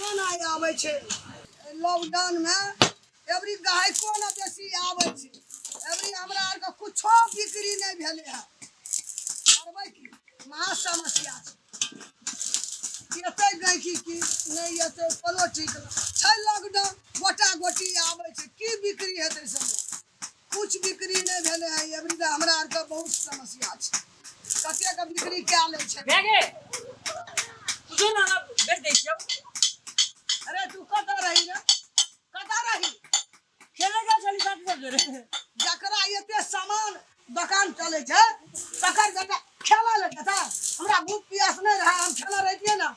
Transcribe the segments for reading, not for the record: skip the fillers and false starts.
केना नहीं आवे छे लॉकडाउन में एवरी गायको न बेसी आवे छे एवरी हमरा आर के कुछो बिक्री नहीं भेले है करबै की महा समस्या छे एते गई की नहीं एते कोनो ठीक छै लॉकडाउन गोटा गोटी आवे छे की बिक्री हेतै सब कुछ बिक्री नहीं भेले है एवरी हमरा आर के बहुत समस्या छे कते के बिक्री क्या ले छे बेगे तुझे ना बेच दे छियो अरे तू कता रही रे कता रही खेलेगा चली साथ सब रे जकरा एते सामान दुकान चले छे तकर बेटा खेला ले था हमरा भूख प्यास नहीं रहा हम खेला रहतिए ना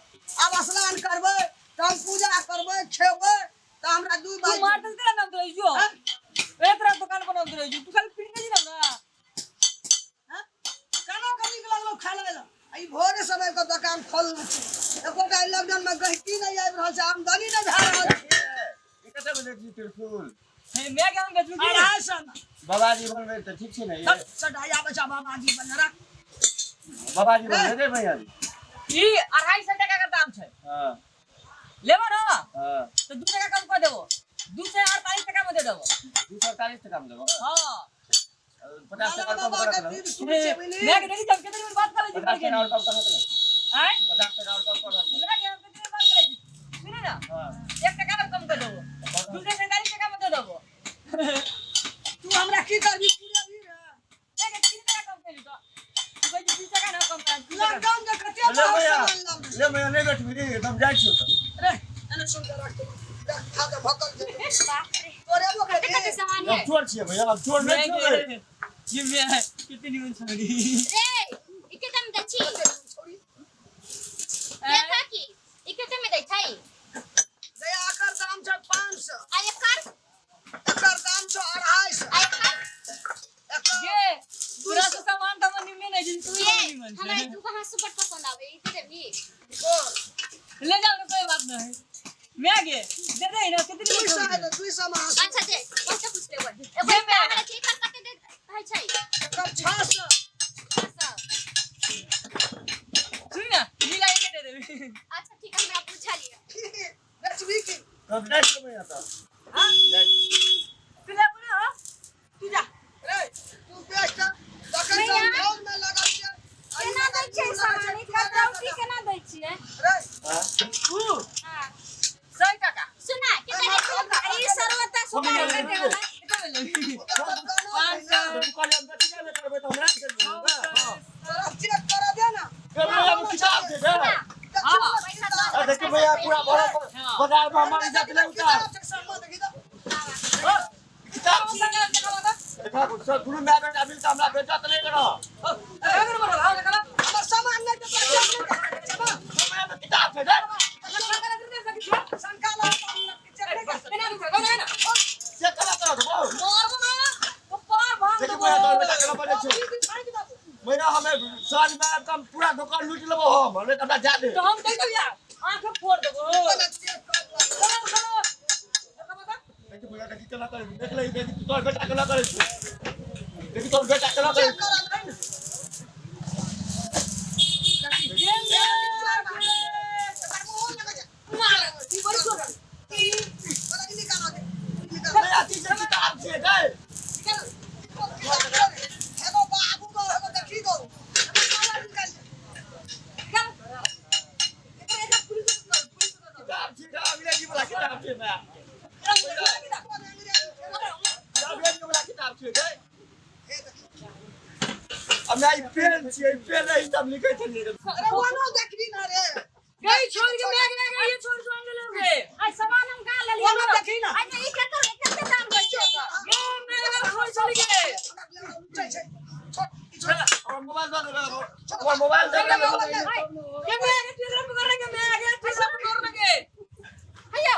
अब स्नान करबै त हम पूजा करबै खेबै त हमरा दू भाई तू मार दे ना तो जो एक रात दुकान बना दे जो तू खाली पीट नहीं ना हैं कानो कभी लगलो खेले ला ई भोरे समय को दुकान खोल छै एकोटा लॉकडाउन में गहकी नहीं आबि रहल छै आमदनी नहीं भए रहल छै ई कते बजे जी त्रिशूल हे मैं क्या बेचू की अढ़ाई सौ बाबाजी बनबे त ठीक छै ने ये सटाया बचा बाबाजी बन रख बाबाजी बनबे दे भैया ई 250 टका का दाम छै हां लेबो ना हां तो 2 टका कम कर देबो 248 टका में दे देबो 240 टका में देबो हां 50 टका कम कर दो मैं के देखी जब कितनी बात कर ली 50 टका और कम कर दो हैं 50 टका और कम कर दो मैं के कितनी बात कर ली सुने ना हां 1 टका और कम कर देबो 247 टका में दे देबो तू हमरा की करबी पूरा भी रे मैं के 3 टका कम कर ली तो तू कह 20 टका ना कम कर लॉकडाउन में कते ले बहुत भैया सामान लाव ले मैं नहीं बैठ भी तुम जाई छी रे एने सुन के रख खा के भकल दे बाप रे तोरे वो के कते सामान है अब छोड़ छी भैया अब छोड़ नहीं छोड़ ये मैं कितनी मन छोड़ी रे इकते में दची छोड़ी देखा की इकते में दै छै दया आकर दाम छै 500 आ एकर एकर दाम छै 250 आ एकर एकर ये पूरा तो सामान तो मन में नहीं तू ये नहीं मन हमरा तू कहां से बट पसंद आवे इकते भी बोल ले जाओ ना कोई बात नहीं मैं आगे दे दे ना कितनी 200 मन है 200 में अच्छा दे बस पूछ ले बोल ए भाई हमरा के कर कते दे है छै एकर 600 सुन ना नीला ये दे दे अच्छा ठीक है हमरा पूछा लिया बेचबी की कब नेक्स्ट में आता हां तुला बोलो तू जा रे तू बेच दकन सब में लगा के केना दै छै सामान इकते रोटी केना दै छियै रे हां हां 100 टका सुना कितना ई सर्वता सुपर करते वाला कितना ले दुकान में बेच के करबे तो हमरा के दूंगा हां तरफ चेक करा दे ना भैया किताब दे दे हां पैसा दो देखिए भैया पूरा बड़ा बाजार में हमारी जात ले उतार किताब देखा कुछ गुरु में बेटा मिल तो हमरा बेचा तो नहीं करो अगर बोलो हां लगा हमर सामान नहीं तो मैं किताब दे दे शंका ला से कला करो मारबो ना तो पार भाग देखिए भैया तो बेटा कला पड़े छे भैया हमें साल में कम पूरा दुकान लूट लेबो हम हमें कटा जा दे तो हम कह दो यार आंख फोड़ देबो देखिए भैया देखिए कला करे देख ले देखिए तो बेटा कला करे देखिए तो बेटा कला करे भैया तीसरे किताब से दे किताब से अंग्रेजी वाला किताब से मैं अंग्रेजी वाला किताब से दे अब मैं पेन नहीं सब लिखे थे गई छोड़ के मैं ये छोड़ छोड़ ले लोगे आज सामान हम का ले लिया देखी ना आज ई कते दाम दै छै ये मेरा छोड़ चली गए और मोबाइल दे दे और मोबाइल दे दे ये मैं आगे टीचर को करेंगे मैं आगे टीचर को करेंगे हयो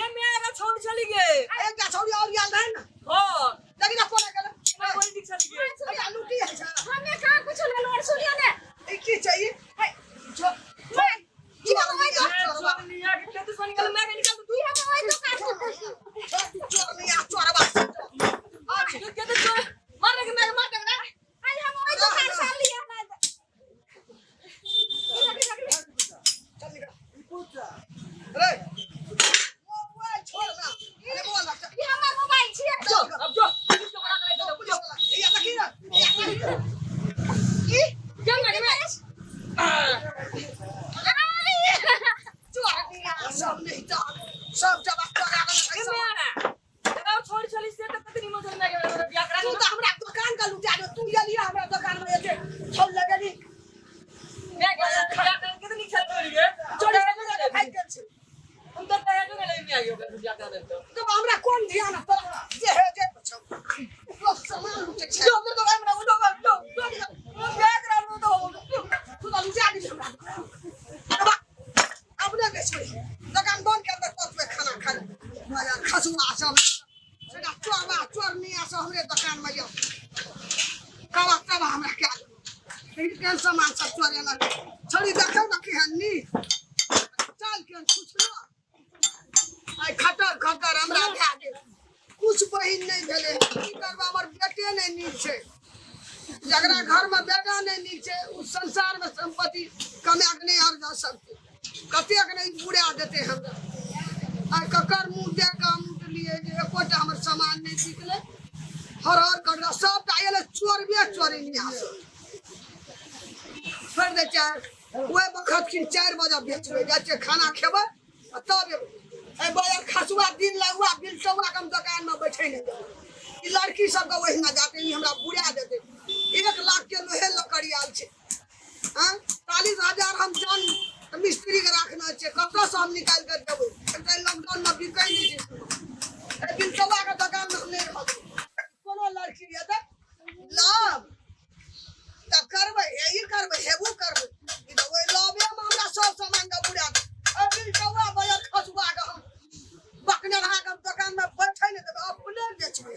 ये मैं आगे छोड़ चली गए एक का छोड़ी और याद है ना हां लेकिन कोन गला मैं वही चली गई अरे लूटी है हमें कहां कुछ ले लो और सुनियो ने की चाहिए जो मैं की ना होय तो छोड़ लिया कितने तो निकल मैं निकल तू हम होय तो काट चोर नहीं आ चोर बात आज के तो छोड़ मारने के मैं मार देगा आज हम होय तो काट साल लिया ना चल निकल की जम लगे मैं सब नहीं था सब जब तोरा के मैं आना अब छोड़ चली से तक कितनी मजल में गया या करा तू तो हमरा दुकान का लुटा दे तू ये लिया हमरा दुकान में ये छोड़ लगे नी मैं गया खड़ा कितनी खेल रही है चोरी से खाई कर छे हम तो तैयार जो नहीं में आयो या करा दे तो हमरा कौन ध्यान है जे है जे बचो लोग सामान लुटे छे जो तो हमरा उठो तो बैग रहा तो तू तो लुटा दी हमरा अरे बा अब ना बेच दुकान बंद कर दे तो खाना खा मजा खसुआ सब सेटा चोर नहीं आसो हमरे दुकान में जाओ कब तब हमरा क्या इनके सामान सब चोरे ना छड़ी देखो ना कि हन्नी चल के कुछ ना आई खटर हमरा भा गेल कुछ बहिन नहीं भेले की करबा हमर बेटे नहीं नीक छै जकरा घर में बेटा नहीं नीक छै उ संसार में संपत्ति कमा के नहीं हर जा सकते कतेक नहीं बुड़ा देते हमरा आई ककर मुंह दे काम लिए जे एकोटा हमर सामान नहीं बिकले हर कर सब आइले चोरी नहीं आसो फिर दे चार ओए बखत की 4 बजे बेचबे जाके खाना खेबे तब ए बाजार खसुआ दिन लगुआ बिलसवा कम दुकान में बैठे नहीं देबे ई लड़की सब के वही ना जाते ई हमरा बुड़ा देते 1 लाख के लोहे लकड़ी आल छे हां 40000 हम जान मिस्त्री के रखना छे कतौ से हम निकाल कर देबे एते लॉकडाउन में बिकै नहीं छे ए बिलसवा के दुकान में नहीं रहबे कोनो लड़की ये तक लाभ तब करबे यही करबे हेबो करबे ई तो ओइ लाभे में हमरा सब सामान का बुड़ा दे अभी कौवा बाजार खसुआ के हम बकने रहा के दुकान में बैठे नहीं देबे अपने बेचबे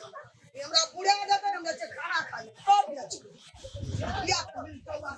हमरा बुड़ा देबे हम खाना खाई तब बेचबे या बिल कौवा